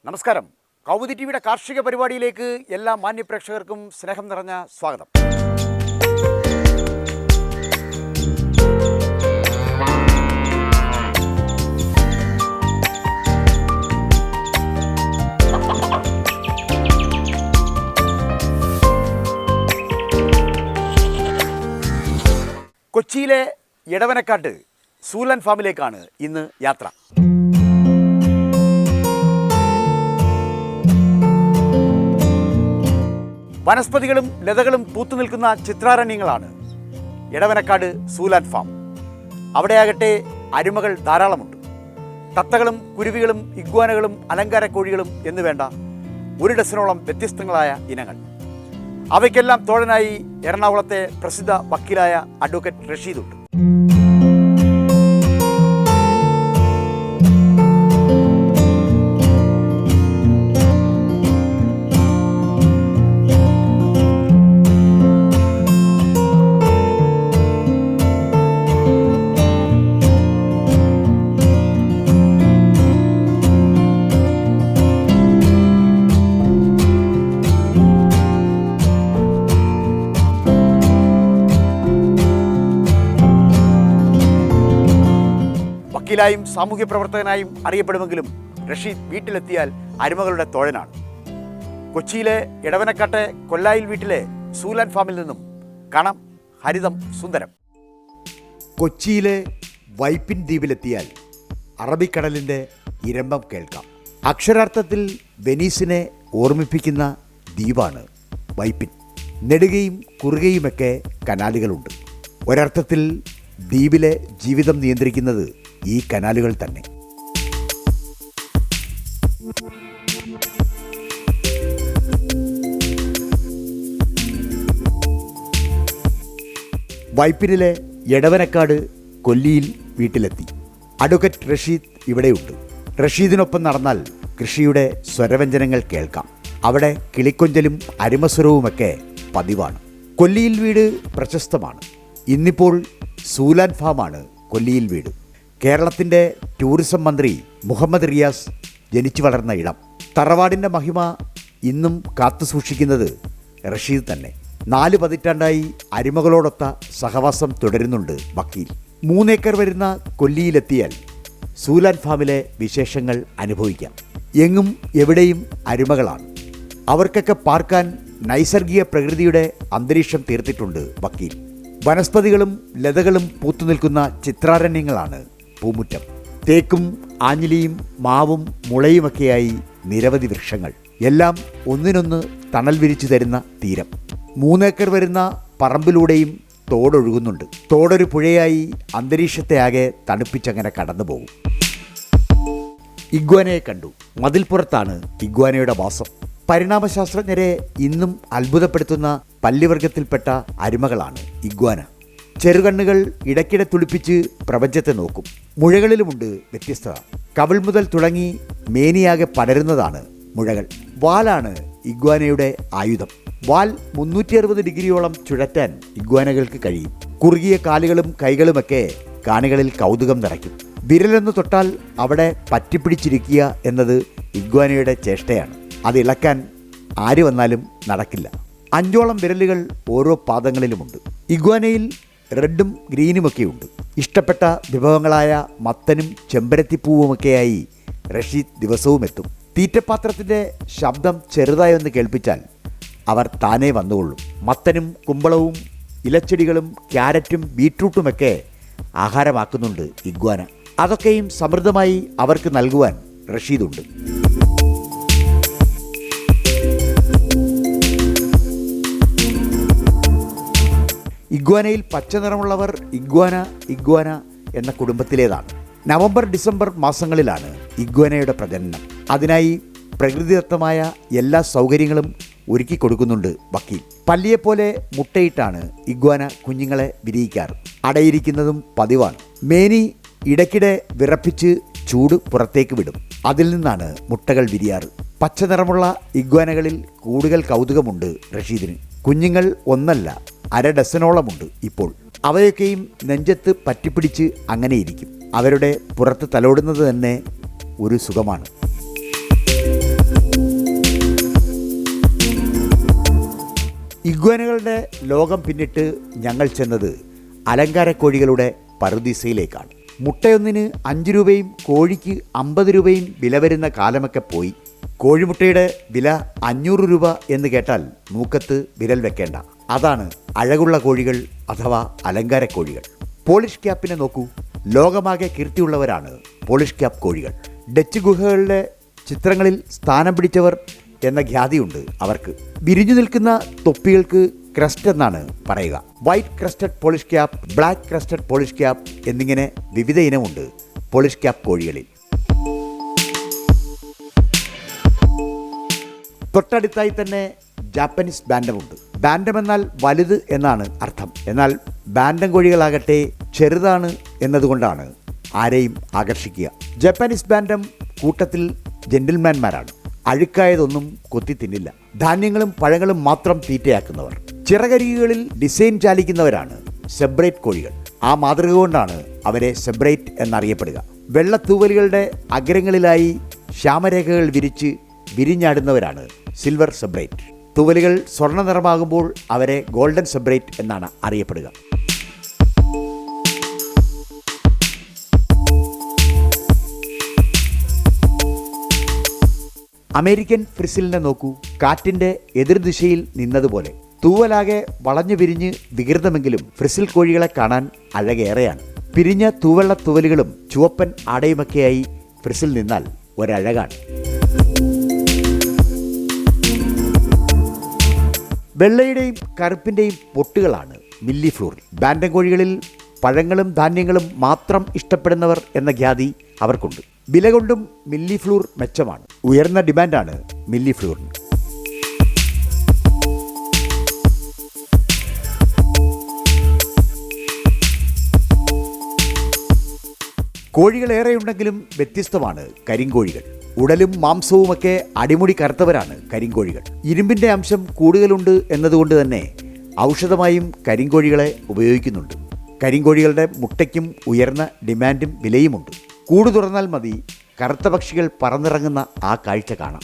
നമസ്കാരം. കൗമുദി ടിവിയുടെ കാർഷിക പരിപാടിയിലേക്ക് എല്ലാ മാന്യപ്രേക്ഷകർക്കും സ്നേഹം നിറഞ്ഞ സ്വാഗതം. കൊച്ചിയിലെ എടവനക്കാട്ട് സൂലൻ ഫാമിലേക്കാണ് ഇന്ന് യാത്ര. വനസ്പതികളും ലതകളും പൂത്തുനിൽക്കുന്ന ചിത്രാരണ്യങ്ങളാണ് എടവനക്കാട് സൂലാൻ ഫാം. അവിടെയാകട്ടെ അരുമകൾ ധാരാളമുണ്ട്. തത്തകളും കുരുവികളും ഇഗ്വാനകളും അലങ്കാര കോഴികളും എന്നു വേണ്ട 1 ഡസനോളം വ്യത്യസ്തങ്ങളായ ഇനങ്ങൾ. അവയ്ക്കെല്ലാം തോഴനായി എറണാകുളത്തെ പ്രസിദ്ധ വക്കീലായ അഡ്വക്കേറ്റ് റഷീദുണ്ട്. വക്കീലായും സാമൂഹ്യ പ്രവർത്തകനായും അറിയപ്പെടുമെങ്കിലും റഷീദ് വീട്ടിലെത്തിയാൽ അരുമകളുടെ തോഴനാണ്. കൊച്ചിയിലെ എടവനക്കാട്ടെ കൊല്ലായിൽ വീട്ടിലെ സൂലാൻ ഫാമിൽ നിന്നും കാണാം ഹരിതം സുന്ദരം. കൊച്ചിയിലെ വൈപ്പിൻ ദ്വീപിലെത്തിയാൽ അറബിക്കടലിൻ്റെ ഇരമ്പം കേൾക്കാം. അക്ഷരാർത്ഥത്തിൽ വെനീസിനെ ഓർമ്മിപ്പിക്കുന്ന ദ്വീപാണ് വൈപ്പിൻ. നെടുകയും കുറുകയുമൊക്കെ കനാലുകളുണ്ട്. ഒരർത്ഥത്തിൽ ദ്വീപിലെ ജീവിതം നിയന്ത്രിക്കുന്നത് ഈ കനാലുകൾ തന്നെ. വൈപ്പിനിലെ എടവനക്കാട് കൊല്ലിയിൽ വീട്ടിലെത്തി. അഡ്വക്കേറ്റ് റഷീദ് ഇവിടെയുണ്ട്. റഷീദിനൊപ്പം നടന്നാൽ കൃഷിയുടെ സ്വരവ്യഞ്ജനങ്ങൾ കേൾക്കാം. അവിടെ കിളിക്കൊഞ്ചലും അരിമസ്വരവുമൊക്കെ പതിവാണ്. കൊല്ലിയിൽ വീട് പ്രശസ്തമാണ്. ഇന്നിപ്പോൾ സൂലാൻ ഫാമാണ് കൊല്ലിയിൽ വീട്. കേരളത്തിൻ്റെ ടൂറിസം മന്ത്രി മുഹമ്മദ് റിയാസ് ജനിച്ചു വളർന്ന ഇടം. തറവാടിൻ്റെ മഹിമ ഇന്നും കാത്തുസൂക്ഷിക്കുന്നത് റഷീദ് തന്നെ. 4 പതിറ്റാണ്ടായി അരിമകളോടൊത്ത സഹവാസം തുടരുന്നുണ്ട് വക്കീൽ. 3 ഏക്കർ വരുന്ന കൊല്ലിയിലെത്തിയാൽ സൂലാൻ ഫാമിലെ വിശേഷങ്ങൾ അനുഭവിക്കാം. എങ്ങും എവിടെയും അരിമകളാണ്. അവർക്കൊക്കെ പാർക്കാൻ നൈസർഗിക പ്രകൃതിയുടെ അന്തരീക്ഷം തീർത്തിട്ടുണ്ട് വക്കീൽ. വനസ്പതികളും ലതകളും പൂത്തുനിൽക്കുന്ന ചിത്രാരണ്യങ്ങളാണ് പൂമുറ്റം. തേക്കും ആഞ്ഞിലിയും മാവും മുളയുമൊക്കെയായി നിരവധി വൃക്ഷങ്ങൾ. എല്ലാം ഒന്നിനൊന്ന് തണൽ വിരിച്ചു തരുന്ന തീരം. 3 ഏക്കർ വരുന്ന പറമ്പിലൂടെയും തോടൊഴുകുന്നുണ്ട്. തോടൊരു പുഴയായി അന്തരീക്ഷത്തെ ആകെ തണുപ്പിച്ചങ്ങനെ കടന്നുപോകും. ഇഗ്വാനയെ കണ്ടു. മതിൽപ്പുറത്താണ് ഇഗ്വാനയുടെ വാസം. പരിണാമശാസ്ത്രജ്ഞരെ ഇന്നും അത്ഭുതപ്പെടുത്തുന്ന പല്ലിവർഗത്തിൽപ്പെട്ട അരുമകളാണ് ഇഗ്വാന. ചെറുകണ്ണുകൾ ഇടയ്ക്കിടെ തുളിപ്പിച്ച് പ്രപഞ്ചത്തെ നോക്കും. മുഴകളിലുമുണ്ട് വ്യത്യസ്തത. കവിൾ മുതൽ തുടങ്ങി മേനിയാകെ പടരുന്നതാണ് മുഴകൾ. വാലാണ് ഇഗ്വാനയുടെ ആയുധം. വാൽ 360 ഡിഗ്രിയോളം ചുഴറ്റാൻ ഇഗ്വാനകൾക്ക് കഴിയും. കുറുകിയ കാലുകളും കൈകളുമൊക്കെ കാണികളിൽ കൗതുകം നിറയ്ക്കും. വിരലൊന്ന് തൊട്ടാൽ അവിടെ പറ്റിപ്പിടിച്ചിരിക്കുക എന്നത് ഇഗ്വാനയുടെ ചേഷ്ടയാണ്. അത് ഇളക്കാൻ ആര് വന്നാലും നടക്കില്ല. 5ഓളം വിരലുകൾ ഓരോ പാദങ്ങളിലുമുണ്ട്. ഇഗ്വാനയിൽ റെഡും ഗ്രീനുമൊക്കെയുണ്ട്. ഇഷ്ടപ്പെട്ട വിഭവങ്ങളായ മത്തനും ചെമ്പരത്തിപ്പൂവുമൊക്കെയായി റഷീദ് ദിവസവും എത്തും. തീറ്റപ്പാത്രത്തിൻ്റെ ശബ്ദം ചെറുതായൊന്ന് കേൾപ്പിച്ചാൽ അവർ താനേ വന്നുകൊള്ളും. മത്തനും കുമ്പളവും ഇലച്ചെടികളും ക്യാരറ്റും ബീട്രൂട്ടുമൊക്കെ ആഹാരമാക്കുന്നുണ്ട് ഇഗ്വാന. അതൊക്കെയും സമൃദ്ധമായി അവർക്ക് നൽകുവാൻ റഷീദുണ്ട്. ഇഗ്വാനയിൽ പച്ച നിറമുള്ളവർ ഇഗ്വാന എന്ന കുടുംബത്തിലേതാണ്. നവംബർ ഡിസംബർ മാസങ്ങളിലാണ് ഇഗ്വാനയുടെ പ്രജനനം. അതിനായി പ്രകൃതിദത്തമായ എല്ലാ സൗകര്യങ്ങളും ഒരുക്കി കൊടുക്കുന്നുണ്ട് വക്കീൽ. പല്ലിയെപ്പോലെ മുട്ടയിട്ടാണ് ഇഗ്വാന കുഞ്ഞുങ്ങളെ വിരിയിക്കാറ്. അടയിരിക്കുന്നതും പതിവാണ്. മേനി ഇടയ്ക്കിടെ വിറപ്പിച്ച് ചൂട് പുറത്തേക്ക് വിടും. അതിൽ നിന്നാണ് മുട്ടകൾ വിരിയാറ്. പച്ച നിറമുള്ള ഇഗ്വാനകളിൽ കൂടുതൽ കൗതുകമുണ്ട് റഷീദിന്. കുഞ്ഞുങ്ങൾ ഒന്നല്ല 1/2 ഡസനോളമുണ്ട് ഇപ്പോൾ. അവയൊക്കെയും നെഞ്ചത്ത് പറ്റിപ്പിടിച്ച് അങ്ങനെയിരിക്കും. അവരുടെ പുറത്ത് തലോടുന്നത് തന്നെ ഒരു സുഖമാണ്. ഇഗ്വാനകളുടെ ലോകം പിന്നിട്ട് ഞങ്ങൾ ചെന്നത് അലങ്കാരക്കോഴികളുടെ പറുദീസയിലേക്കാണ്. മുട്ടയൊന്നിന് 5 രൂപയും കോഴിക്ക് 50 രൂപയും വില വരുന്ന കാലമൊക്കെ പോയി. കോഴിമുട്ടയുടെ വില 500 രൂപ എന്ന് കേട്ടാൽ മൂക്കത്ത് വിരൽ വെക്കേണ്ട. അതാണ് അഴകുള്ള കോഴികൾ അഥവാ അലങ്കാരക്കോഴികൾ. പോളിഷ് ക്യാപ്പിനെ നോക്കൂ. ലോകമാകെ കീർത്തിയുള്ളവരാണ് പോളിഷ് ക്യാപ്പ് കോഴികൾ. ഡച്ച് ഗുഹകളിലെ ചിത്രങ്ങളിൽ സ്ഥാനം പിടിച്ചവർ എന്ന ഖ്യാതിയുണ്ട് അവർക്ക്. വിരിഞ്ഞു നിൽക്കുന്ന തൊപ്പികൾക്ക് ക്രസ്റ്റ് എന്നാണ് പറയുക. White crested polish cap, black crested polish cap എന്നിങ്ങനെ വിവിധ ഇനമുണ്ട് പോളിഷ് ക്യാപ്പ് കോഴികളിൽ. തൊട്ടടുത്തായി തന്നെ ജാപ്പനീസ് ബാൻഡമുണ്ട്. ബാൻഡം എന്നാൽ വലുത് എന്നാണ് അർത്ഥം. എന്നാൽ ബാൻഡം കോഴികളാകട്ടെ ചെറുതാണ് എന്നതുകൊണ്ടാണ് ആരെയും ആകർഷിക്കുക. ജാപ്പനീസ് ബാൻഡം കൂട്ടത്തിൽ ജെന്റിൽമാൻമാരാണ്. അഴുക്കായതൊന്നും കൊത്തി തിന്നില്ല. ധാന്യങ്ങളും പഴങ്ങളും മാത്രം തീറ്റയാക്കുന്നവർ. ചിറകരികളിൽ ഡിസൈൻ ചാലിക്കുന്നവരാണ് സെബ്രേറ്റ് കോഴികൾ. ആ മാതൃക കൊണ്ടാണ് അവരെ സെബ്രേറ്റ് എന്നറിയപ്പെടുക. വെള്ളത്തൂവലുകളുടെ അഗ്രങ്ങളിലായി ശ്യാമരേഖകൾ വിരിച്ച് വിരിഞ്ഞാടുന്നവരാണ് സിൽവർ സെബ്രേറ്റ്. തൂവലുകൾ സ്വർണ്ണ നിറമാകുമ്പോൾ അവരെ ഗോൾഡൻ സെബ്രേറ്റ് എന്നാണ് അറിയപ്പെടുക. അമേരിക്കൻ ഫ്രിസിലിനെ നോക്കൂ. കാറ്റിൻ്റെ എതിർദിശയിൽ നിന്നതുപോലെ തൂവലാകെ വളഞ്ഞു പിരിഞ്ഞ് വികൃതമെങ്കിലും ഫ്രിസിൽ കോഴികളെ കാണാൻ അഴകേറെയാണ്. പിരിഞ്ഞ തൂവെള്ള തൂവലുകളും ചുവപ്പൻ ആടയുമൊക്കെയായി ഫ്രിസിൽ നിന്നാൽ ഒരഴകാണ്. വെള്ളയുടെയും കറുപ്പിൻ്റെയും പൊട്ടുകളാണ് മില്ലി ഫ്ലൂറിൽ. ബാൻഡം കോഴികളിൽ പഴങ്ങളും ധാന്യങ്ങളും മാത്രം ഇഷ്ടപ്പെടുന്നവർ എന്ന ഖ്യാതി അവർക്കുണ്ട്. വില കൊണ്ടും മില്ലി ഫ്ലൂർ മെച്ചമാണ്. ഉയർന്ന ഡിമാൻഡാണ് മില്ലി ഫ്ലൂറിന്. കോഴികളേറെയുണ്ടെങ്കിലും വ്യത്യസ്തമാണ് കരിങ്കോഴികൾ. ഉടലും മാംസവുമൊക്കെ അടിമുടി കറുത്തവരാണ് കരിങ്കോഴികൾ. ഇരുമ്പിൻ്റെ അംശം കൂടുതലുണ്ട് എന്നതുകൊണ്ട് തന്നെ ഔഷധമായും കരിങ്കോഴികളെ ഉപയോഗിക്കുന്നുണ്ട്. കരിങ്കോഴികളുടെ മുട്ടയ്ക്കും ഉയർന്ന ഡിമാൻഡും വിലയുമുണ്ട്. കൂട് തുറന്നാൽ മതി കറുത്ത പക്ഷികൾ പറന്നിറങ്ങുന്ന ആ കാഴ്ച കാണാം.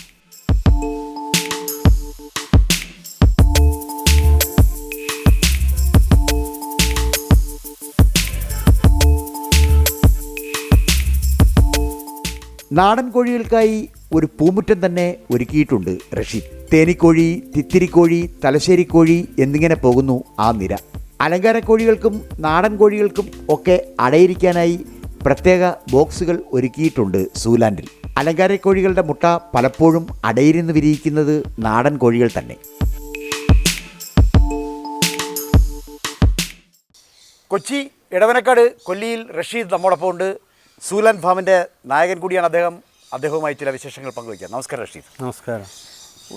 നാടൻ കോഴികൾക്കായി ഒരു പൂമുറ്റം തന്നെ ഒരുക്കിയിട്ടുണ്ട് റഷീദ്. തേനിക്കോഴി, തിത്തിരിക്കോഴി, തലശ്ശേരിക്കോഴി എന്നിങ്ങനെ പോകുന്നു ആ നിര. അലങ്കാരക്കോഴികൾക്കും നാടൻ കോഴികൾക്കും ഒക്കെ അടയിരിക്കാനായി പ്രത്യേക ബോക്സുകൾ ഒരുക്കിയിട്ടുണ്ട് സൂലാൻഡിൽ. അലങ്കാരക്കോഴികളുടെ മുട്ട പലപ്പോഴും അടയിരുന്ന് വിരിയിക്കുന്നത് നാടൻ കോഴികൾ തന്നെ. കൊച്ചി എടവനക്കാട് കൊല്ലിയിൽ റഷീദ് നമ്മോടൊപ്പം ഉണ്ട്. സൂലാൻ ഫാമിൻ്റെ നായകൻ കൂടിയാണ് അദ്ദേഹം. അദ്ദേഹവുമായി ചില വിശേഷങ്ങൾ പങ്കുവയ്ക്കാം. നമസ്കാരം റഷീദ്. നമസ്കാരം.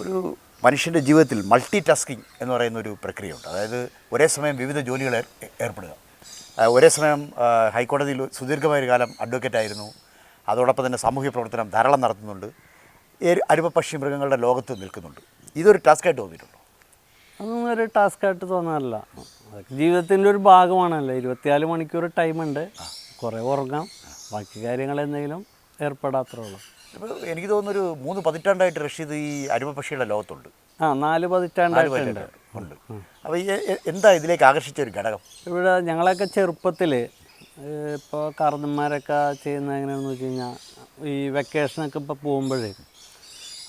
ഒരു മനുഷ്യൻ്റെ ജീവിതത്തിൽ മൾട്ടി ടാസ്കിങ് എന്ന് പറയുന്ന ഒരു പ്രക്രിയയുണ്ട്. അതായത് ഒരേ സമയം വിവിധ ജോലികൾ ഏർപ്പെടുക. ഒരേ സമയം ഹൈക്കോടതിയിൽ സുദീർഘമായൊരു കാലം അഡ്വക്കേറ്റായിരുന്നു. അതോടൊപ്പം തന്നെ സാമൂഹ്യ പ്രവർത്തനം ധാരാളം നടത്തുന്നുണ്ട്. അരുമ പക്ഷി മൃഗങ്ങളുടെ ലോകത്ത് നിൽക്കുന്നുണ്ട്. ഇതൊരു ടാസ്ക്കായിട്ട് തോന്നിയിട്ടുണ്ടോ? അതൊന്നും ഒരു ടാസ്ക്കായിട്ട് തോന്നാറില്ല. ജീവിതത്തിൻ്റെ ഒരു ഭാഗമാണല്ലോ. 24 മണിക്കൂർ ടൈമുണ്ട്. കുറേ ഉറങ്ങാം, ബാക്കി കാര്യങ്ങൾ എന്തെങ്കിലും ഏർപ്പെടാത്രേ ഉള്ളൂ. ഇപ്പോൾ എനിക്ക് തോന്നുന്നൊരു 3 പതിറ്റാണ്ടായിട്ട് റഷീദ് ഈ അരുമ പക്ഷിയുടെ ലോകത്തുണ്ട്. 4 പതിറ്റാണ്ടായിട്ടുണ്ട്. ഉണ്ട്. അപ്പോൾ എന്താ ഇതിലേക്ക് ആകർഷിച്ച ഒരു ഘടകം? ഇവിടെ ഞങ്ങളൊക്കെ ചെറുപ്പത്തിൽ ഇപ്പോൾ കാർന്നന്മാരൊക്കെ ചെയ്യുന്നത് എങ്ങനെയാണെന്ന് വെച്ച് കഴിഞ്ഞാൽ, ഈ വെക്കേഷനൊക്കെ ഇപ്പോൾ പോകുമ്പോഴേ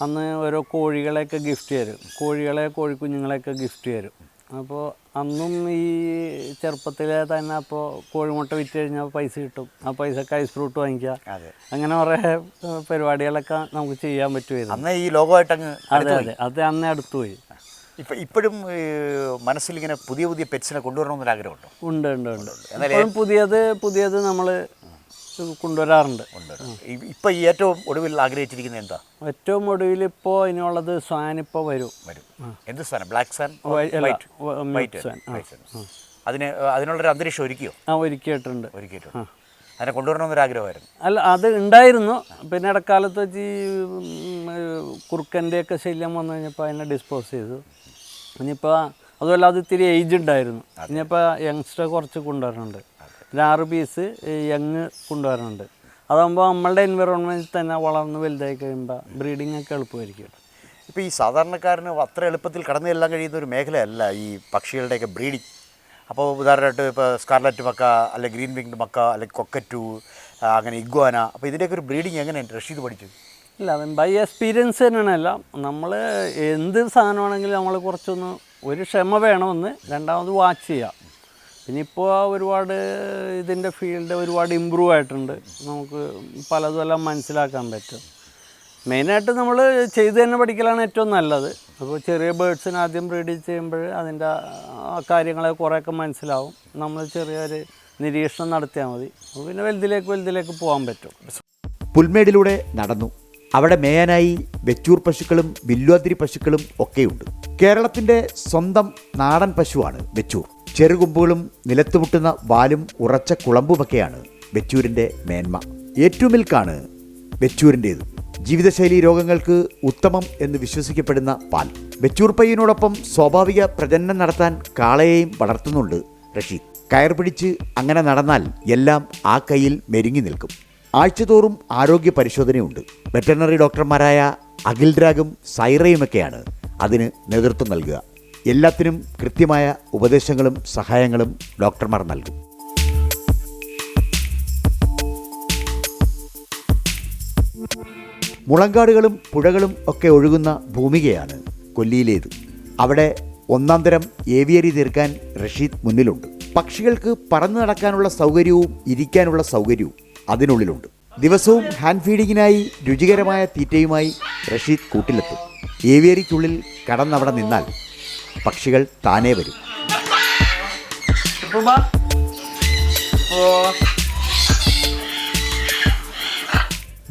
അന്ന് ഓരോ കോഴികളെയൊക്കെ ഗിഫ്റ്റ് തരും. കോഴിക്കുഞ്ഞുങ്ങളെയൊക്കെ ഗിഫ്റ്റ് തരും. അപ്പോൾ അന്നും ഈ ചെറുപ്പത്തിലെ തന്നെ അപ്പോൾ കോഴിമുട്ട വിറ്റ് കഴിഞ്ഞാൽ പൈസ കിട്ടും. ആ പൈസക്ക് ഐസ് ഫ്രൂട്ട് വാങ്ങിക്കുക. അങ്ങനെ കുറേ പരിപാടികളൊക്കെ നമുക്ക് ചെയ്യാൻ പറ്റുമായിരുന്നു. അന്ന് ഈ ലോകമായിട്ടങ്ങ് അത് അന്നേ അടുത്തുപോയി. ഇപ്പോഴും മനസ്സിലിങ്ങനെ പുതിയ പുതിയ പെറ്റ്സിനെ കൊണ്ടുവരണമെന്നൊരാഗ്രഹമുണ്ടോ? ഉണ്ട്. ഇപ്പോഴും പുതിയത് നമ്മൾ കൊണ്ടുവരാറുണ്ട്. ഇപ്പോൾ ഈ ഏറ്റവും ഒടുവിൽ ആഗ്രഹിച്ചിരിക്കുന്നത് എന്താ? ഏറ്റവും ഒടുവിൽ ഇപ്പോൾ ഇനിയുള്ളത് സ്വാൻ ഇപ്പോൾ വരും. എന്ത് swan? Black swan, white swan. അതിനുള്ളൊരു അന്തരീക്ഷം ഒരുക്കിയോ? ഒരുക്കിയിട്ടുണ്ട്. അതിനെ കൊണ്ടുവരണമെന്നൊരാഗ്രഹമായിരുന്നു. അല്ല, അത് ഉണ്ടായിരുന്നു. പിന്നെ ഇടക്കാലത്ത് വെച്ച് ഈ കുറുക്കൻ്റെയൊക്കെ ശല്യം വന്നു കഴിഞ്ഞപ്പോൾ അതിനെ ഡിസ്പോസ് ചെയ്തു. ഇനിയിപ്പോൾ അതുമല്ല, അത് ഇത്തിരി ഏജ് ഉണ്ടായിരുന്നു. ഇനിയിപ്പോൾ യങ്സ്റ്റർ കുറച്ച് കൊണ്ടുവരുന്നുണ്ട്. 6 പീസ് യങ് കൊണ്ടുവരുന്നുണ്ട്. അതാകുമ്പോൾ നമ്മളുടെ എൻവിറോൺമെൻറ്റിൽ തന്നെ വളർന്ന് വലുതായി കഴിയുമ്പോൾ ബ്രീഡിംഗ് ഒക്കെ എളുപ്പമായിരിക്കും. ഇപ്പോൾ ഈ സാധാരണക്കാരന് അത്ര എളുപ്പത്തിൽ കടന്നു ചെല്ലാൻ കഴിയുന്ന ഒരു മേഖലയല്ല ഈ പക്ഷികളുടെയൊക്കെ ബ്രീഡിങ്. അപ്പോൾ ഉദാഹരണമായിട്ട് ഇപ്പോൾ സ്കാർലറ്റ് മക്ക, അല്ലെങ്കിൽ ഗ്രീൻ വിങ്ഡ് മക്ക, അല്ലെങ്കിൽ കൊക്കറ്റു, അങ്ങനെ ഇഗ്വാന, അപ്പോൾ ഇതിൻ്റെയൊക്കെ ഒരു ബ്രീഡിങ് എങ്ങനെയാണ് റഷീദ് പഠിച്ചത്? ഇല്ല, അത് ബൈ എക്സ്പീരിയൻസ് തന്നെയാണല്ല. നമ്മൾ എന്ത് സാധനമാണെങ്കിലും നമ്മൾ കുറച്ചൊന്ന് ഒരു ക്ഷമ വേണമെന്ന്, രണ്ടാമത് വാച്ച് ചെയ്യാം. പിന്നെ ഇപ്പോൾ ഒരുപാട് ഇതിൻ്റെ ഫീൽഡ് ഒരുപാട് ഇമ്പ്രൂവ് ആയിട്ടുണ്ട്. നമുക്ക് പലതും എല്ലാം മനസ്സിലാക്കാൻ പറ്റും. മെയിനായിട്ട് നമ്മൾ ചെയ്ത് തന്നെ പഠിക്കലാണ് ഏറ്റവും നല്ലത്. അപ്പോൾ ചെറിയ ബേഡ്സിന് ആദ്യം ബ്രീഡ് ചെയ്യുമ്പോൾ അതിൻ്റെ കാര്യങ്ങളെ കുറേയൊക്കെ മനസ്സിലാവും. നമ്മൾ ചെറിയൊരു നിരീക്ഷണം നടത്തിയാൽ മതി. അപ്പോൾ പിന്നെ വലുതിലേക്ക് പോകാൻ പറ്റും. പുൽമേടിലൂടെ നടന്നു. അവിടെ മേയാനായി വെച്ചൂർ പശുക്കളും വില്വാതിരി പശുക്കളും ഒക്കെയുണ്ട്. കേരളത്തിൻ്റെ സ്വന്തം നാടൻ പശുവാണ് വെച്ചൂർ. ചെറുകൊമ്പുകളും നിലത്തുമുട്ടുന്ന വാലും ഉറച്ച കുളമ്പുമൊക്കെയാണ് വെച്ചൂരിൻ്റെ മേന്മ. ഏറ്റവും മിൽക്കാണ് വെച്ചൂരിൻ്റേത്. ജീവിതശൈലി രോഗങ്ങൾക്ക് ഉത്തമം എന്ന് വിശ്വസിക്കപ്പെടുന്ന പാൽ. വെച്ചൂർ പയ്യനോടൊപ്പം സ്വാഭാവിക പ്രജനനം നടത്താൻ കാളയെയും വളർത്തുന്നുണ്ട് റഷീദ്. കയർ പിടിച്ച് അങ്ങനെ നടന്നാൽ എല്ലാം ആ കയ്യിൽ മെരുങ്ങി നിൽക്കും. ആഴ്ചതോറും ആരോഗ്യ പരിശോധനയുണ്ട്. വെറ്ററിനറി ഡോക്ടർമാരായ അഖിൽരാഗും സൈറയുമൊക്കെയാണ് അതിന് നേതൃത്വം നൽകുക. എല്ലാത്തിനും കൃത്യമായ ഉപദേശങ്ങളും സഹായങ്ങളും ഡോക്ടർമാർ നൽകും. മുളങ്കാടുകളും പുഴകളും ഒക്കെ ഒഴുകുന്ന ഭൂമികയാണ് കൊല്ലിയിലേത്. അവിടെ ഒന്നാം തരം ഏവിയറി തീർക്കാൻ റഷീദ് മുന്നിലുണ്ട്. പക്ഷികൾക്ക് പറന്നു നടക്കാനുള്ള സൗകര്യവും ഇരിക്കാനുള്ള സൗകര്യവും അതിനുള്ളിലുണ്ട്. ദിവസവും ഹാൻഡ് ഫീഡിങ്ങിനായി രുചികരമായ തീറ്റയുമായി റഷീദ് കൂട്ടിലെത്തും. ഏവിയറിക്കുള്ളിൽ കടന്നവിടെ നിന്നാൽ പക്ഷികൾ താനേ വരും.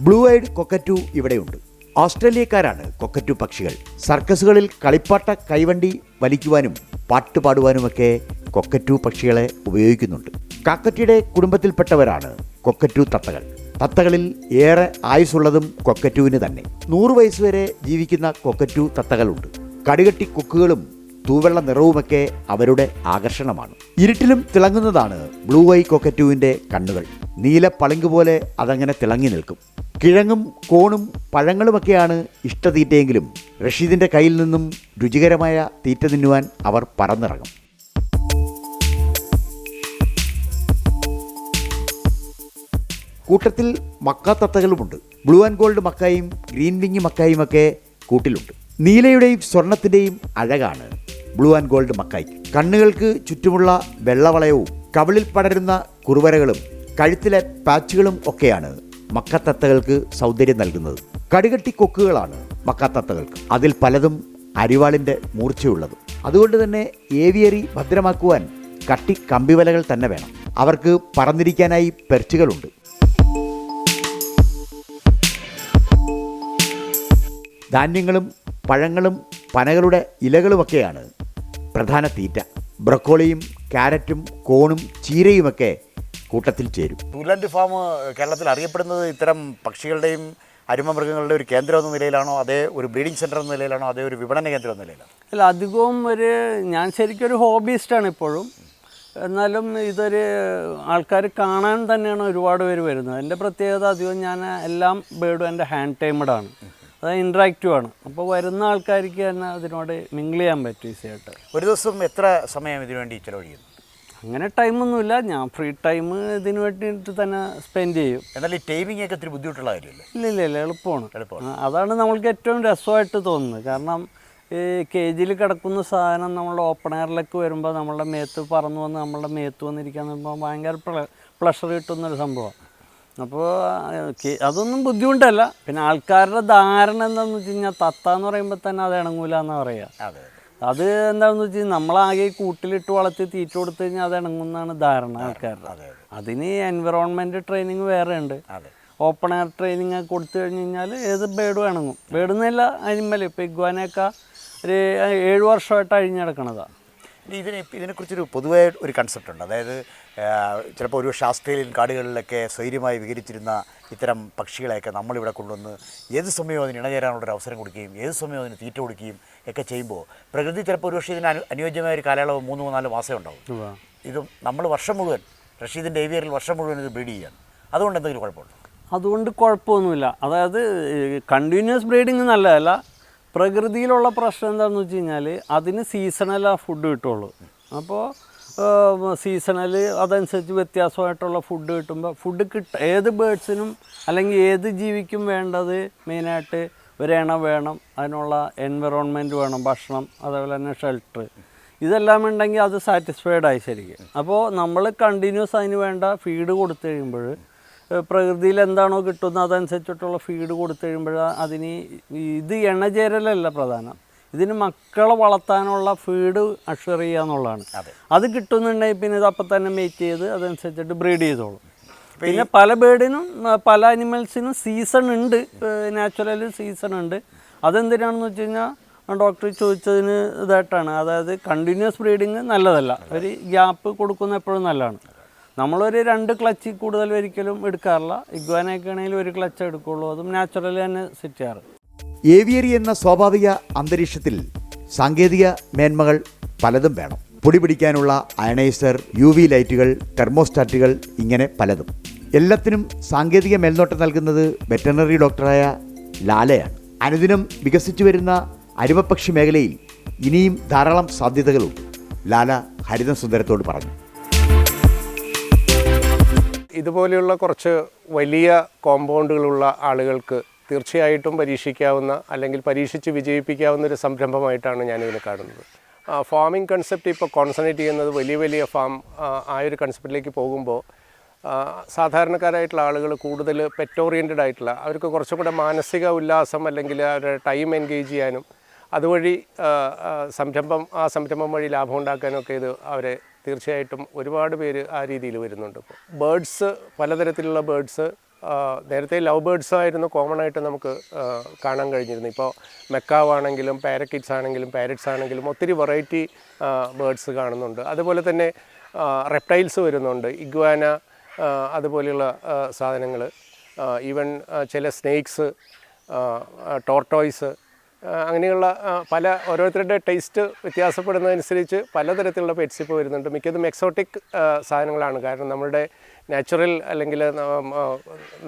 ബ്ലൂ ഐഡ് കൊക്കറ്റു ഇവിടെയുണ്ട്. ഓസ്ട്രേലിയക്കാരാണ് കൊക്കറ്റു പക്ഷികൾ. സർക്കസുകളിൽ കളിപ്പാട്ട കൈവണ്ടി വലിക്കുവാനും പാട്ടുപാടുവാനുമൊക്കെ കൊക്കറ്റു പക്ഷികളെ ഉപയോഗിക്കുന്നുണ്ട്. കാക്കറ്റിയുടെ കുടുംബത്തിൽപ്പെട്ടവരാണ് കൊക്കറ്റു തത്തകൾ. തത്തകളിൽ ഏറെ ആയുസ്സുള്ളതും കൊക്കറ്റുവിന് തന്നെ. 100 വയസ്സ് വരെ ജീവിക്കുന്ന കൊക്കറ്റു തത്തകളുണ്ട്. കടുകട്ടി കൊക്കുകളും തൂവെള്ള നിറവുമൊക്കെ അവരുടെ ആകർഷണമാണ്. ഇരുട്ടിലും തിളങ്ങുന്നതാണ് ബ്ലൂ ഐ കൊക്കറ്റുവിൻ്റെ കണ്ണുകൾ. നീല പളിങ്ക് പോലെ അതങ്ങനെ തിളങ്ങി നിൽക്കും. കിഴങ്ങും കോണും പഴങ്ങളുമൊക്കെയാണ് ഇഷ്ടതീറ്റയെങ്കിലും റഷീദിൻ്റെ കയ്യിൽ നിന്നും രുചികരമായ തീറ്റ തിന്നുവാൻ അവർ പറന്നിറങ്ങും. കൂട്ടത്തിൽ മക്കാത്തത്തകളുമുണ്ട്. ബ്ലൂ ആൻഡ് ഗോൾഡ് മക്കായും ഗ്രീൻ വിങ് മക്കായും ഒക്കെ കൂട്ടിലുണ്ട്. നീലയുടെയും സ്വർണത്തിൻ്റെയും അഴകാണ് ബ്ലൂ ആൻഡ് ഗോൾഡ് മക്കായ്ക്ക്. കണ്ണുകൾക്ക് ചുറ്റുമുള്ള വെള്ളവളയവും കവിളിൽ പടരുന്ന കുറുവരകളും കഴുത്തിലെ പാച്ചുകളും ഒക്കെയാണ് മക്കത്തത്തകൾക്ക് സൗന്ദര്യം നൽകുന്നത്. കടുകട്ടി കൊക്കുകളാണ് മക്കാത്തത്തകൾക്ക്. അതിൽ പലതും അരിവാളിൻ്റെ മൂർച്ചയുള്ളതും. അതുകൊണ്ട് തന്നെ ഏവിയറി ഭദ്രമാക്കുവാൻ കട്ടി കമ്പിവലകൾ തന്നെ വേണം. അവർക്ക് പറന്നിരിക്കാനായി പെർച്ചുകളുണ്ട്. ധാന്യങ്ങളും പഴങ്ങളും പനകളുടെ ഇലകളുമൊക്കെയാണ് പ്രധാന തീറ്റ. ബ്രക്കോളിയും ക്യാരറ്റും കോണും ചീരയുമൊക്കെ കൂട്ടത്തിൽ ചേരും. ടൂർലാൻഡ് ഫാം കേരളത്തിൽ അറിയപ്പെടുന്നത് ഇത്തരം പക്ഷികളുടെയും അരുമമൃഗങ്ങളുടെ ഒരു കേന്ദ്രം എന്ന നിലയിലാണോ, അതേ ഒരു ബ്രീഡിംഗ് സെൻറ്റർ എന്ന നിലയിലാണോ, അതേ ഒരു വിപണന കേന്ദ്രം എന്ന നിലയിലാണോ? അല്ല, അധികവും ഞാൻ ശരിക്കും ഒരു ഹോബിസ്റ്റാണ് ഇപ്പോഴും. എന്നാലും ഇതൊരു ആൾക്കാർ കാണാൻ തന്നെയാണ് ഒരുപാട് പേര് വരുന്നത്. എൻ്റെ പ്രത്യേകത അധികം ഞാൻ എല്ലാം ബേർഡും എൻ്റെ ഹാൻഡ് ടൈമഡാണ്. അത് ഇൻട്രാക്റ്റീവ് ആണ്. അപ്പോൾ വരുന്ന ആൾക്കാർക്ക് തന്നെ അതിനോട് മിങ്കിൾ ചെയ്യാൻ പറ്റും ഈസിയായിട്ട്. ഒരു ദിവസം എത്ര സമയം ഇതിനു വേണ്ടി ചിലവഴിക്കുന്നു? അങ്ങനെ ടൈമൊന്നുമില്ല. ഞാൻ ഫ്രീ ടൈം ഇതിന് വേണ്ടിയിട്ട് തന്നെ സ്പെൻഡ് ചെയ്യും. എന്നാൽ ഈ ടൈമിംഗ് ഒക്കെ ഒത്തിരി ബുദ്ധിമുട്ടുള്ള കാര്യമല്ലേ? ഇല്ല, എളുപ്പമാണ്. അതാണ് നമ്മൾക്ക് ഏറ്റവും രസമായിട്ട് തോന്നുന്നത്. കാരണം ഈ കേജിൽ കിടക്കുന്ന സാധനം നമ്മളുടെ ഓപ്പൺ എയറിലേക്ക് വരുമ്പോൾ നമ്മളുടെ മേത്ത് പറന്നു വന്ന് നമ്മളുടെ മേത്ത് വന്നിരിക്കാന്ന് പറയുമ്പോൾ ഭയങ്കര പ്ലഷർ കിട്ടുന്നൊരു സംഭവമാണ്. അപ്പോൾ അതൊന്നും ബുദ്ധിമുട്ടല്ല. പിന്നെ ആൾക്കാരുടെ ധാരണ എന്താണെന്ന് വെച്ച് കഴിഞ്ഞാൽ തത്ത എന്ന് പറയുമ്പോൾ തന്നെ അത് ഇണങ്ങൂല എന്നാണ് പറയുക. അത് എന്താണെന്ന് വെച്ച് കഴിഞ്ഞാൽ നമ്മളാകെ കൂട്ടിലിട്ട് വളർത്തി തീറ്റ കൊടുത്തു കഴിഞ്ഞാൽ അത് ഇണങ്ങുന്നതാണ് ധാരണ ആൾക്കാരുടെ. അതിന് എൻവിറോൺമെൻറ്റ് ട്രെയിനിങ് വേറെ ഉണ്ട്. ഓപ്പൺ എയർ ട്രെയിനിങ് കൊടുത്തു കഴിഞ്ഞ് കഴിഞ്ഞാൽ ഏത് ബേഡും ഇണങ്ങും. ബേഡെന്നല്ല അനിമൽ. ഇപ്പോൾ ഇഗ്വാനയൊക്കെ ഒരു 7 വർഷമായിട്ട് അഴിഞ്ഞെടുക്കണതാണ്. ഇതിനെക്കുറിച്ചൊരു പൊതുവേ ഒരു കൺസെപ്റ്റ് ഉണ്ട്. അതായത് ചിലപ്പോൾ ഒരു ഓസ്ട്രേലിയൻ കാടുകളിലൊക്കെ സ്വൈര്യമായി വിഹരിച്ചിരുന്ന ഇത്തരം പക്ഷികളെയൊക്കെ നമ്മളിവിടെ കൊണ്ടുവന്ന് ഏത് സമയവും അതിന് ഇണചേരാനുള്ളൊരു അവസരം കൊടുക്കുകയും ഏത് സമയവും അതിന് തീറ്റ കൊടുക്കുകയും ഒക്കെ ചെയ്യുമ്പോൾ പ്രകൃതി ചിലപ്പോൾ ഒരു പക്ഷേ ഇതിന് അനുയോജ്യമായ ഒരു കാലയളവ് 3-4 മാസമേ ഉണ്ടാവും. ഇത് നമ്മൾ വർഷം മുഴുവൻ റഷീദിൻ്റെ ഏവിയറിൽ വർഷം മുഴുവൻ ഇത് ബ്രീഡ് ചെയ്യാണ്. അതുകൊണ്ട് എന്തെങ്കിലും കുഴപ്പമുണ്ടോ? അതുകൊണ്ട് കുഴപ്പമൊന്നുമില്ല. അതായത് കണ്ടിന്യൂസ് ബ്രീഡിങ് നല്ലതല്ല. പ്രകൃതിയിലുള്ള പ്രശ്നം എന്താണെന്ന് വെച്ച് കഴിഞ്ഞാൽ അതിന് സീസണൽ ആ ഫുഡ് കിട്ടുള്ളൂ. അപ്പോൾ സീസണൽ അതനുസരിച്ച് വ്യത്യാസമായിട്ടുള്ള ഫുഡ് കിട്ടുമ്പോൾ ഏത് ബേഡ്സിനും അല്ലെങ്കിൽ ഏത് ജീവിക്കും വേണ്ടത് മെയിനായിട്ട് ഒരു ഇണ വേണം, അതിനുള്ള എൻവറോൺമെൻറ്റ് വേണം, ഭക്ഷണം, അതേപോലെ തന്നെ ഷെൽട്ടർ, ഇതെല്ലാം ഉണ്ടെങ്കിൽ അത് സാറ്റിസ്ഫൈഡ് ആയി ശരിക്കും. അപ്പോൾ നമ്മൾ കണ്ടിന്യൂസ് അതിന് വേണ്ട ഫീഡ് കൊടുത്തു കഴിയുമ്പോൾ പ്രകൃതിയിൽ എന്താണോ കിട്ടുന്നത് അതനുസരിച്ചിട്ടുള്ള ഫീഡ് കൊടുത്തു കഴിയുമ്പോൾ അതിന് ഇത് ഇണചേരലല്ല പ്രധാനം, ഇതിന് മക്കളെ വളർത്താനുള്ള ഫീഡ് അഷ്വർ ചെയ്യുക എന്നുള്ളതാണ്. അത് കിട്ടുന്നുണ്ടെങ്കിൽ പിന്നെ ഇത് അപ്പം തന്നെ മേറ്റ് ചെയ്ത് അതനുസരിച്ചിട്ട് ബ്രീഡ് ചെയ്തോളും. പിന്നെ പല ബേർഡിനും പല അനിമൽസിനും സീസൺ ഉണ്ട്, നാച്ചുറലി സീസൺ ഉണ്ട്. അതെന്തിനാണെന്ന് വെച്ച് കഴിഞ്ഞാൽ ഡോക്ടർ ചോദിച്ചതിന് ഇതായിട്ടാണ്, അതായത് കണ്ടിന്യൂസ് ബ്രീഡിങ് നല്ലതല്ല, ഒരു ഗ്യാപ്പ് കൊടുക്കുന്ന എപ്പോഴും നല്ലതാണ്. നമ്മളൊരു 2 ക്ലച്ചിൽ കൂടുതൽ ഒരിക്കലും എടുക്കാറില്ല. ഇഗ്വാനയൊക്കെ ആണെങ്കിൽ 1 ക്ലച്ച് എടുക്കുള്ളൂ, അതും നാച്ചുറലി തന്നെ സെറ്റ് ചെയ്യാറ്. ഏവിയറി എന്ന സ്വാഭാവിക അന്തരീക്ഷത്തിൽ സാങ്കേതിക മേന്മകൾ പലതും വേണം. പൊടി പിടിക്കാനുള്ള അയണൈസർ, UV ലൈറ്റുകൾ, തെർമോസ്റ്റാറ്റുകൾ, ഇങ്ങനെ പലതും. എല്ലാത്തിനും സാങ്കേതിക മേൽനോട്ടം നൽകുന്നത് വെറ്ററിനറി ഡോക്ടറായ ലാലയാണ്. അനുദിനം വികസിച്ചു വരുന്ന അരുമപ്പക്ഷി മേഖലയിൽ ഇനിയും ധാരാളം സാധ്യതകളുണ്ട്. ലാല ഹരിതം സുന്ദരത്തോട് പറഞ്ഞു. ഇതുപോലെയുള്ള കുറച്ച് വലിയ കോമ്പൗണ്ടുകളുള്ള ആളുകൾക്ക് തീർച്ചയായിട്ടും പരീക്ഷിക്കാവുന്ന അല്ലെങ്കിൽ പരീക്ഷിച്ച് വിജയിപ്പിക്കാവുന്ന ഒരു സംരംഭമായിട്ടാണ് ഞാനിതിനെ കാണുന്നത്. ഫാമിംഗ് കൺസെപ്റ്റ് ഇപ്പോൾ കോൺസെൻട്രേറ്റ് ചെയ്യുന്നത് വലിയ വലിയ ഫാം ആയൊരു കൺസെപ്റ്റിലേക്ക് പോകുമ്പോൾ സാധാരണക്കാരായിട്ടുള്ള ആളുകൾ കൂടുതൽ പെറ്റ് ഓറിയൻറ്റഡ് ആയിട്ടുള്ള, അവർക്ക് കുറച്ചും കൂടെ മാനസിക ഉല്ലാസം അല്ലെങ്കിൽ അവരുടെ ടൈം എൻഗേജ് ചെയ്യാനും അതുവഴി സംരംഭം വഴി ലാഭം ഉണ്ടാക്കാനൊക്കെ ഇത് അവരെ തീർച്ചയായിട്ടും ഒരുപാട് പേര് ആ രീതിയിൽ വരുന്നുണ്ട്. ഇപ്പോൾ ബേഡ്സ്, പലതരത്തിലുള്ള ബേഡ്സ്, നേരത്തെ ലവ് ബേഡ്സ് ആയിരുന്നു കോമൺ ആയിട്ട് നമുക്ക് കാണാൻ കഴിഞ്ഞിരുന്നു. ഇപ്പോൾ മെക്കാവാണെങ്കിലും പാരക്കിറ്റ്സ് ആണെങ്കിലും പാരറ്റ്സ് ആണെങ്കിലും ഒത്തിരി വെറൈറ്റി ബേഡ്സ് കാണുന്നുണ്ട്. അതുപോലെ തന്നെ റെപ്റ്റൈൽസ് വരുന്നുണ്ട്, ഇഗ്വാന അതുപോലെയുള്ള സാധനങ്ങൾ, ഈവൻ ചില സ്നേക്സ്, ടോർട്ടോയ്സ്, അങ്ങനെയുള്ള പല ഓരോരുത്തരുടെ ടേസ്റ്റ് വ്യത്യാസപ്പെടുന്നതനുസരിച്ച് പലതരത്തിലുള്ള പെറ്റ്സ് ഇപ്പോൾ വരുന്നുണ്ട്. മിക്കതും എക്സോട്ടിക് സാധനങ്ങളാണ്. കാരണം നമ്മുടെ നാച്ചുറൽ അല്ലെങ്കിൽ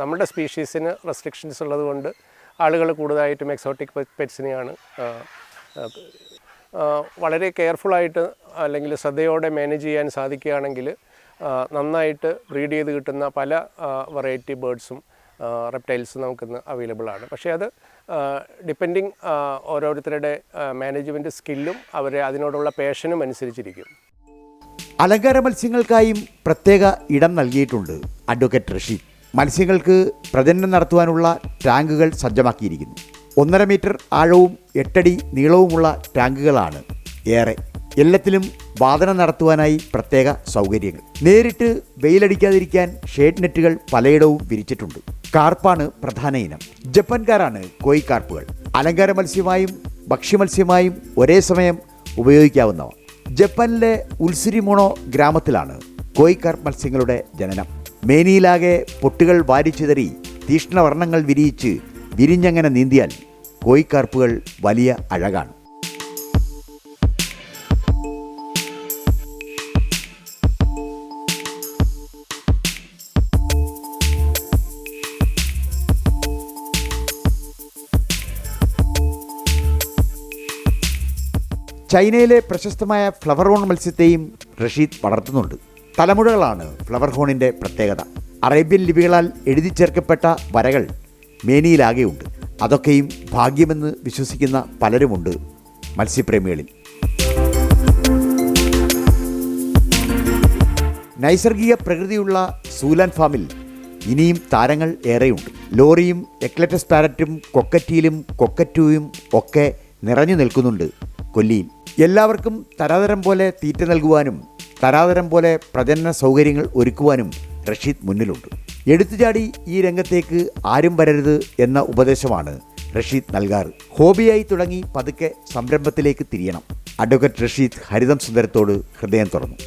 നമ്മുടെ സ്പീഷീസിന് റെസ്ട്രിക്ഷൻസ് ഉള്ളതുകൊണ്ട് ആളുകൾ കൂടുതലായിട്ടും എക്സോട്ടിക് പെറ്റ്സിനെയാണ് വളരെ കെയർഫുള്ളായിട്ട് അല്ലെങ്കിൽ ശ്രദ്ധയോടെ മാനേജ് ചെയ്യാൻ സാധിക്കുകയാണെങ്കിൽ നന്നായിട്ട് ബ്രീഡ് ചെയ്ത് കിട്ടുന്ന പല വെറൈറ്റി ബേഡ്സും റെപ്റ്റൈൽസും നമുക്കിന്ന് അവൈലബിൾ ആണ്. പക്ഷേ അത് ഡിപ്പെൻഡിങ് ഓരോരുത്തരുടെ മാനേജ്മെൻറ്റ് സ്കില്ലും അവരെ അതിനോടുള്ള പാഷനും അനുസരിച്ചിരിക്കും. അലങ്കാര മത്സ്യങ്ങൾക്കായും പ്രത്യേക ഇടം നൽകിയിട്ടുണ്ട് അഡ്വക്കേറ്റ് റഷീദ്. മത്സ്യങ്ങൾക്ക് പ്രജനനം നടത്തുവാനുള്ള ടാങ്കുകൾ സജ്ജമാക്കിയിരിക്കുന്നു. 1.5 മീറ്റർ ആഴവും 8 അടി നീളവുമുള്ള ടാങ്കുകളാണ് ഏറെ. എല്ലാത്തിലും വാദനം നടത്തുവാനായി പ്രത്യേക സൗകര്യങ്ങൾ. നേരിട്ട് വെയിലടിക്കാതിരിക്കാൻ ഷേഡ് നെറ്റുകൾ പലയിടവും വിരിച്ചിട്ടുണ്ട്. കാർപ്പാണ് പ്രധാന ഇനം. ജപ്പാൻകാരാണ് കോയി കാർപ്പുകൾ. അലങ്കാര മത്സ്യമായും ഭക്ഷ്യമത്സ്യമായും ഒരേ സമയം ഉപയോഗിക്കാവുന്നവ. ജപ്പാനിലെ ഉത്സുരിമോണോ ഗ്രാമത്തിലാണ് കോയി കാർപ്പ് മത്സ്യങ്ങളുടെ ജനനം. മേനിയിലാകെ പൊട്ടുകൾ വാരിച്ചിതറി തീക്ഷ്ണവർണ്ണങ്ങൾ വിരിയിച്ച് വിരിഞ്ഞങ്ങനെ നീന്തിയാൽ കോയിക്കാർപ്പുകൾ വലിയ അഴകാണ്. ചൈനയിലെ പ്രശസ്തമായ ഫ്ലവർ ഹോൺ മത്സ്യത്തെയും റഷീദ് വളർത്തുന്നുണ്ട്. തലമുഴകളാണ് ഫ്ലവർ ഹോണിൻ്റെ പ്രത്യേകത. അറേബ്യൻ ലിപികളാൽ എഴുതി ചേർക്കപ്പെട്ട വരകൾ മേനിയിലാകെയുണ്ട്. അതൊക്കെയും ഭാഗ്യമെന്ന് വിശ്വസിക്കുന്ന പലരുമുണ്ട് മത്സ്യപ്രേമികളിൽ. നൈസർഗിക പ്രകൃതിയുള്ള സൂലാൻ ഫാമിൽ ഇനിയും താരങ്ങൾ ഏറെയുണ്ട്. ലോറിയും എക്ലറ്റസ് പാരറ്റും കൊക്കറ്റീലും കൊക്കറ്റൂയും ഒക്കെ നിറഞ്ഞു നിൽക്കുന്നുണ്ട് കൊല്ലിയിൽ. എല്ലാവർക്കും തരാതരം പോലെ തീറ്റ നൽകുവാനും തരാതരം പോലെ പ്രജനന സൗകര്യങ്ങൾ ഒരുക്കുവാനും റഷീദ് മുന്നിലുണ്ട്. എടുത്തുചാടി ഈ രംഗത്തേക്ക് ആരും വരരുത് എന്ന ഉപദേശമാണ് റഷീദ് നൽകാറ്. ഹോബിയായി തുടങ്ങി പതുക്കെ സംരംഭത്തിലേക്ക് തിരിയണം. അഡ്വക്കേറ്റ് റഷീദ് ഹരിതം സുന്ദരത്തോട് ഹൃദയം തുറന്നു.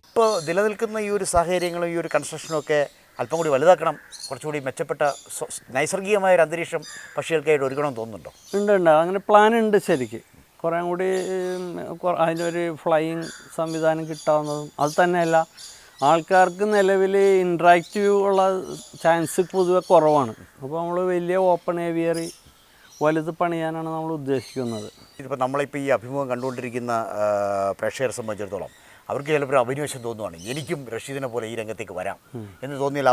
ഇപ്പോൾ നിലനിൽക്കുന്ന ഈ ഒരു സാഹചര്യങ്ങളും ഈ ഒരു കൺസ്ട്രക്ഷനും ഒക്കെ അല്പം കൂടി വലുതാക്കണം, കുറച്ചുകൂടി മെച്ചപ്പെട്ട നൈസർഗികമായ ഒരു അന്തരീക്ഷം പക്ഷികൾക്കായിട്ട് ഒരുക്കണമെന്ന് തോന്നുന്നുണ്ടോ? ഉണ്ട്, അങ്ങനെ പ്ലാൻ ഉണ്ട്. ശരിക്ക് കുറേ കൂടി അതിനൊരു ഫ്ലൈയിങ് സംവിധാനം കിട്ടാവുന്നതും അത് തന്നെയല്ല ആൾക്കാർക്ക് നിലവിൽ ഇൻട്രാക്റ്റീവ് ഉള്ള ചാൻസ് പൊതുവെ കുറവാണ്. അപ്പോൾ നമ്മൾ വലിയ ഓപ്പൺ ഏവിയറി വലുത് പണിയാനാണ് നമ്മൾ ഉദ്ദേശിക്കുന്നത്. ഇതിപ്പോൾ നമ്മളിപ്പോൾ ഈ അഭിമുഖം കണ്ടുകൊണ്ടിരിക്കുന്ന പ്രേക്ഷകരെ സംബന്ധിച്ചിടത്തോളം അവർക്ക് ചിലപ്പോൾ ഒരു അഭിനിവേശം തോന്നുവാണ്, എനിക്കും റഷീദിനെ പോലെ ഈ രംഗത്തേക്ക് വരാം എന്ന് തോന്നിയാൽ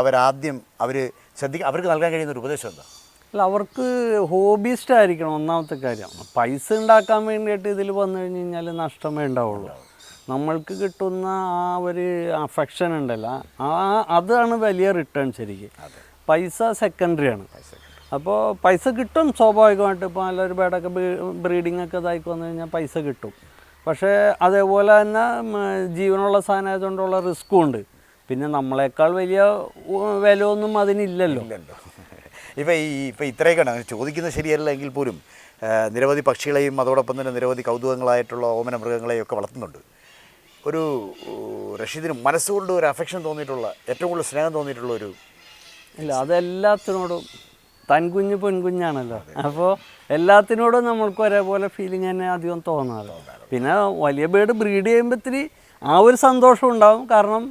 അവർക്ക് നൽകാൻ കഴിയുന്ന ഒരു ഉപദേശം എന്താ? അല്ല, അവർക്ക് ഹോബിസ്റ്റ് ആയിരിക്കണം ഒന്നാമത്തെ കാര്യം. പൈസ ഉണ്ടാക്കാൻ വേണ്ടിയിട്ട് ഇതിൽ വന്നു കഴിഞ്ഞ് കഴിഞ്ഞാൽ നഷ്ടമേ ഉണ്ടാവുള്ളൂ. നമ്മൾക്ക് കിട്ടുന്ന ആ ഒരു അഫെക്ഷൻ ഉണ്ടല്ലോ, അതാണ് വലിയ റിട്ടേൺ. ശരിക്കും പൈസ സെക്കൻഡറി ആണ്. അപ്പോൾ പൈസ കിട്ടും സ്വാഭാവികമായിട്ട്. ഇപ്പോൾ നല്ലൊരു ബേഡൊക്കെ ബ്രീഡിംഗ് ഒക്കെ ഇതാക്കി വന്നു കഴിഞ്ഞാൽ പൈസ കിട്ടും. പക്ഷേ അതേപോലെ തന്നെ ജീവനുള്ള സാധനമായതുകൊണ്ടുള്ള റിസ്ക്കും ഉണ്ട്. പിന്നെ നമ്മളെക്കാൾ വലിയ വില ഒന്നും അതിനില്ലല്ലോ. ഇപ്പോൾ ഇത്രയൊക്കെയാണ് ചോദിക്കുന്നത് ശരിയല്ല എങ്കിൽ പോലും നിരവധി പക്ഷികളെയും അതോടൊപ്പം തന്നെ നിരവധി കൗതുകങ്ങളായിട്ടുള്ള ഓമന മൃഗങ്ങളെയും ഒക്കെ വളർത്തുന്നുണ്ട്. ഒരു റഷീദിന് മനസ്സുകൊണ്ട് ഒരു അഫെക്ഷൻ തോന്നിയിട്ടുള്ള, ഏറ്റവും കൂടുതൽ സ്നേഹം തോന്നിയിട്ടുള്ള ഒരു ഇല്ല, അതെല്ലാത്തിനോടും തൻകുഞ്ഞ് പെൺകുഞ്ഞാണല്ലോ. അപ്പോൾ എല്ലാത്തിനോടും നമ്മൾക്ക് ഒരേപോലെ ഫീലിംഗ് തന്നെ അധികം തോന്നാറ്. പിന്നെ വലിയ ബേഡ് ബ്രീഡ് ചെയ്യുമ്പോഴത്തിരി ആ ഒരു സന്തോഷം ഉണ്ടാവും. കാരണം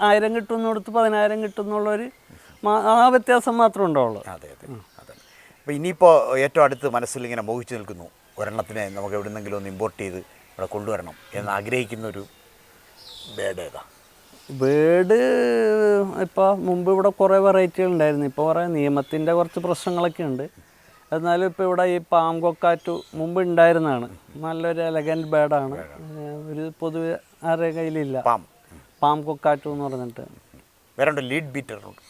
1000 കിട്ടുന്നിടത്ത് 10000 കിട്ടുന്നുള്ളൊരു ആ വ്യത്യാസം മാത്രമേ ഉണ്ടാവുള്ളൂ. അതെ. അപ്പോൾ ഇനിയിപ്പോൾ ഏറ്റവും അടുത്ത് മനസ്സിൽ ഇങ്ങനെ മോഹിച്ചു നിൽക്കുന്നു, ഒരെണ്ണത്തിനെ നമുക്ക് എവിടെ നിന്നെങ്കിലും ഒന്ന് ഇമ്പോർട്ട് ചെയ്ത് ഇവിടെ കൊണ്ടുവരണം എന്ന് ആഗ്രഹിക്കുന്നൊരു ബേഡ് ഏതാ? ബേഡ് ഇപ്പോൾ മുമ്പ് ഇവിടെ കുറേ വെറൈറ്റികൾ ഉണ്ടായിരുന്നു. ഇപ്പോൾ കുറേ നിയമത്തിൻ്റെ കുറച്ച് പ്രശ്നങ്ങളൊക്കെ ഉണ്ട്. എന്നാലും ഇപ്പോൾ ഇവിടെ ഈ പാം കൊക്കാറ്റു മുമ്പ് ഉണ്ടായിരുന്നതാണ്. നല്ലൊരു എലഗൻറ്റ് ബേഡാണ്. ഒരു പൊതുവെ ആരുടെ കയ്യിലില്ല. പാം കൊക്കാറ്റു എന്ന് പറഞ്ഞിട്ട് വേറെ ലീഡ് ബീറ്റർ ഉണ്ട്.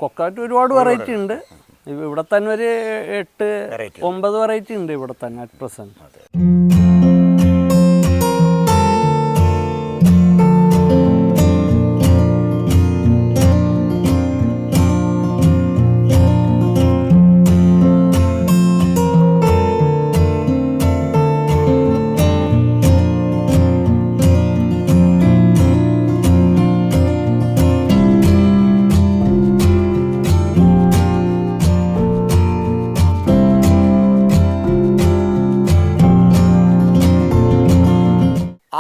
കൊക്കാറ്റു ഒരുപാട് വെറൈറ്റി ഉണ്ട്. ഇവിടെ തന്നെ ഒരു 8-9 വെറൈറ്റി ഉണ്ട് ഇവിടെ തന്നെ അറ്റ് പ്രസൻറ്റ്.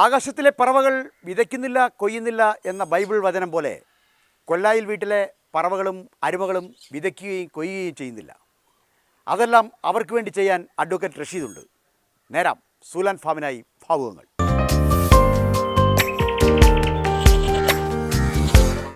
ആകാശത്തിലെ പറവകൾ വിതയ്ക്കുന്നില്ല കൊയ്യുന്നില്ല എന്ന ബൈബിൾ വചനം പോലെ കൊല്ലായിൽ വീട്ടിലെ പറവകളും അരുമകളും വിതയ്ക്കുകയും കൊയ്യുകയും ചെയ്യുന്നില്ല. അതെല്ലാം അവർക്ക് വേണ്ടി ചെയ്യാൻ അഡ്വക്കേറ്റ് റഷീദുണ്ട്. നേരാം സൂലാൻ ഫാമിനായി ഭാവുകങ്ങൾ.